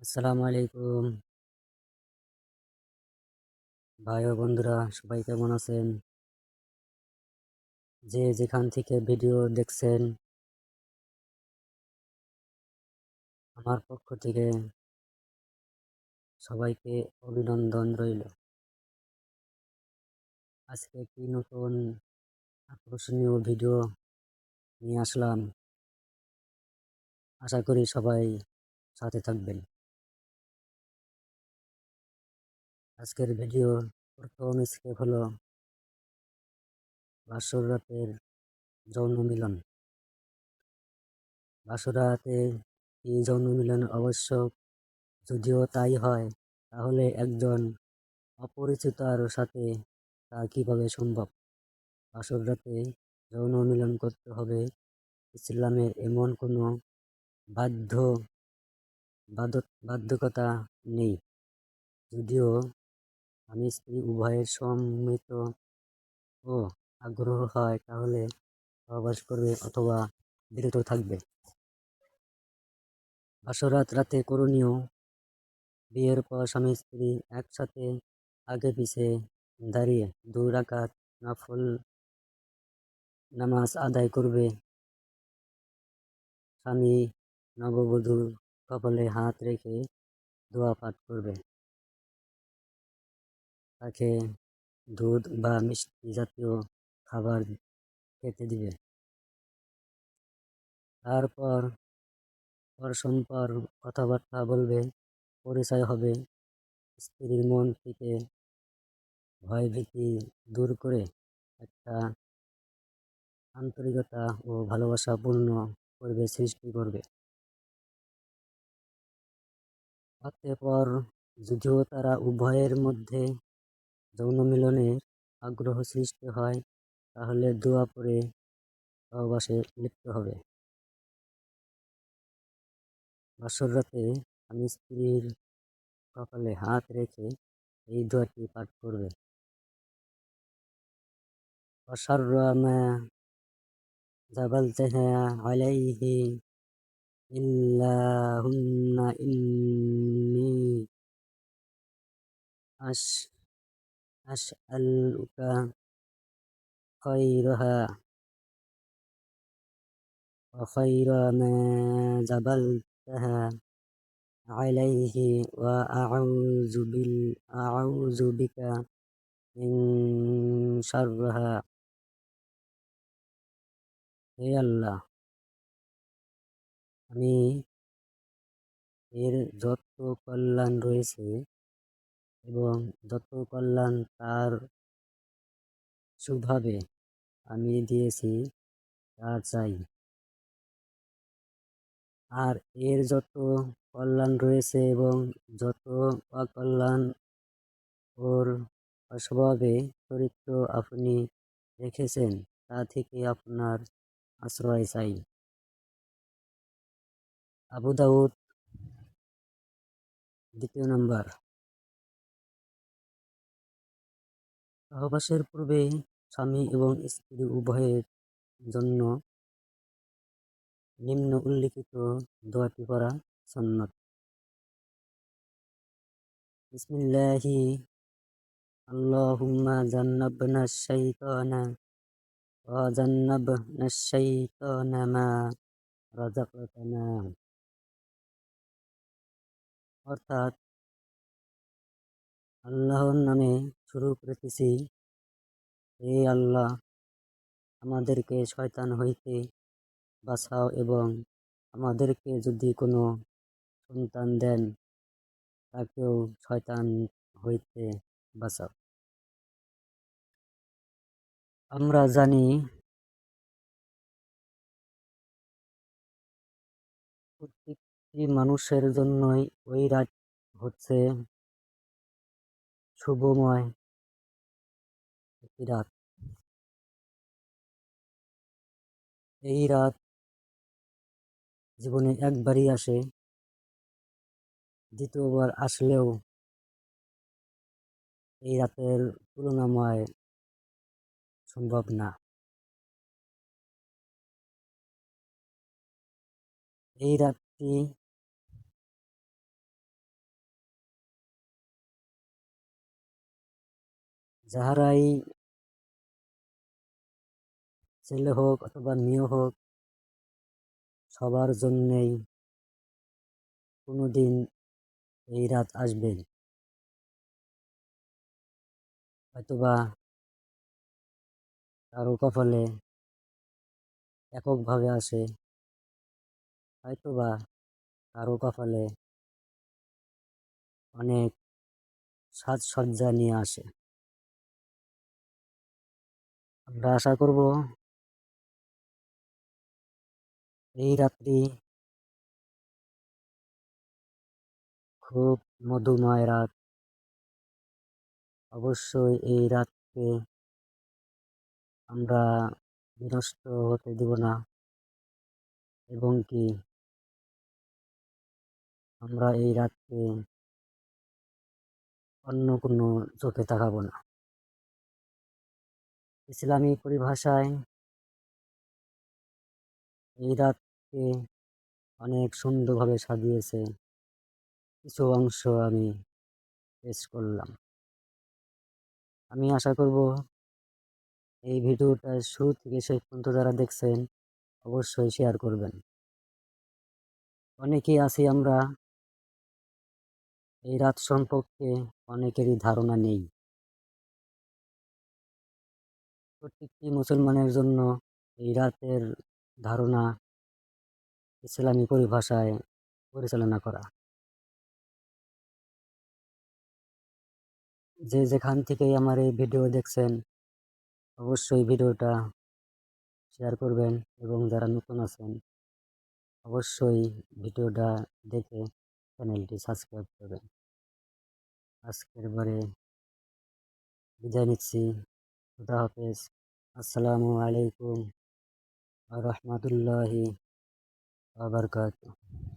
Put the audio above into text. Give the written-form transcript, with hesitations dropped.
আসসালামু আলাইকুম ভাই ও বন্ধুরা, সবাই কেমন আছেন? যে যেখান থেকে ভিডিও দেখছেন, আমার পক্ষ থেকে সবাইকে অভিনন্দন রইল। আজকে একটি নতুন আকর্ষণীয় ভিডিও নিয়ে আসলাম। আশা করি সবাই সাথে থাকবেন। আজকের ভিডিও প্রথম স্টেপ হলো বাসর রাতের যৌন মিলন। বাসর রাতে এই যৌন মিলন আবশ্যক। যদিও তাই হয়, তাহলে একজন অপরিচিতার সাথে তা কিভাবে সম্ভব? বাসর রাতে যৌন মিলন করতে হবে, ইসলামের এমন কোনো বাধ্য বাধ্যকতা নেই। যদিও স্বামী স্ত্রী উভয়ের সম্মিলিত ও আগ্রহ হয়, তাহলে সহবাস করবে অথবা বিরত থাকবে। বাসরাত রাতে করণীয়: বিয়ের পর স্বামী স্ত্রী একসাথে আগে পিছে দাঁড়িয়ে 2 রাকাত নফল নামাজ আদায় করবে। স্বামী নববধূর কপালে হাত রেখে দোয়া পাঠ করবে। তাকে দুধ বা মিষ্টি জাতীয় খাবার খেতে দিবে। তারপর পরস্পর কথাবার্তা বলবে, পরিচয় হবে। স্ত্রীর মন থেকে ভয়ভীতি দূর করে একটা আন্তরিকতা ও ভালোবাসাপূর্ণ পরিবেশ সৃষ্টি করবে। অতঃপর যদিও তারা উভয়ের মধ্যে যৌন মিলনের আগ্রহ সৃষ্টি হয়, তাহলে দোয়া পড়ে সহবাসে লিপ্ত হবে। বাসর রাতে স্বামী স্ত্রীর কপালে হাত রেখে এই দোয়াটি পাঠ করবে। وشر ما جبلتها عليه اللهم إني أسألك خيرها وخير ما جبلتها عليه أعوذ بك من شرها। হে আল্লাহ, আমি এর যত কল্যাণ রয়েছে এবং যত কল্যাণ তার সুভাবে আমি দিয়েছি তা চাই, আর এর যত কল্যাণ রয়েছে এবং যত অকল্যাণ ওর অস্বভাবে চরিত্র আপনি রেখেছেন, তা থেকে আপনার আশ্রয় চাই। আবু দাউদ 2 নম্বর। সহবাসের পূর্বে স্বামী এবং স্ত্রী উভয়ের জন্য নিম্ন উল্লিখিত দোয়াটি পড়া সুন্নত। বিসমিল্লাহি আল্লাহুম্মা জান্নাবনা শাইতানা ওয়া জান্নাবনা শাইতানা মা রাযাকতানা। অর্থাৎ, আল্লাহর নামে শুরু করিতেছি। হে আল্লাহ, আমাদেরকে শয়তান হইতে বাঁচাও এবং আমাদেরকে যদি কোনো সন্তান দেন, তাকেও শয়তান হইতে বাঁচাও। আমরা জানি প্রত্যেকটি মানুষের জন্যই ওই রাত হচ্ছে শুভময় একটি রাত। এই রাত জীবনে একবারই আসে, দ্বিতীয়বার আসলেও এই রাতের তুলনাময় সম্ভব না। এই রাতটি যাহারাই ছেলে হোক অথবা মেয়ে হোক, সবার জন্যেই কোনোদিন এই রাত আসবে। হয়তোবা কারো কপালে এককভাবে আসে, হয়তোবা কারো কপালে অনেক সাজসজ্জা নিয়ে আসে। আমরা আশা করব এই রাত্রি খুব মধুময় রাত। অবশ্যই এই রাতকে আমরা বিনষ্ট হতে দেব না, এবং কি আমরা এই রাতকে অন্য কোনো চোখে তাকাবো না। ইসলামী পরিভাষায় এই রাতকে অনেক সুন্দরভাবে সাজিয়েছে। কিছু অংশ আমি পেশ করলাম। আমি আশা করব এই ভিডিওটা শুরু থেকে শেষ পর্যন্ত যারা দেখছেন অবশ্যই শেয়ার করবেন। অনেকেই আছি আমরা, এই রাত সম্পর্কে অনেকেরই ধারণা নেই। প্রত্যেকটি মুসলমানের জন্য এই রাতের ধারণা ইসলামী পরিভাষায় পরিচালনা করা। যে যেখান থেকেই আমার এই ভিডিও দেখছেন অবশ্যই ভিডিওটা শেয়ার করবেন, এবং যারা নতুন আছেন অবশ্যই ভিডিওটা দেখে চ্যানেলটি সাবস্ক্রাইব করবেন। আজকের বারে বিদায় নিচ্ছি। খুদা হাফেজ। আসসালামু আলাইকুম ওয়া রাহমাতুল্লাহি ওয়া বারাকাতুহু।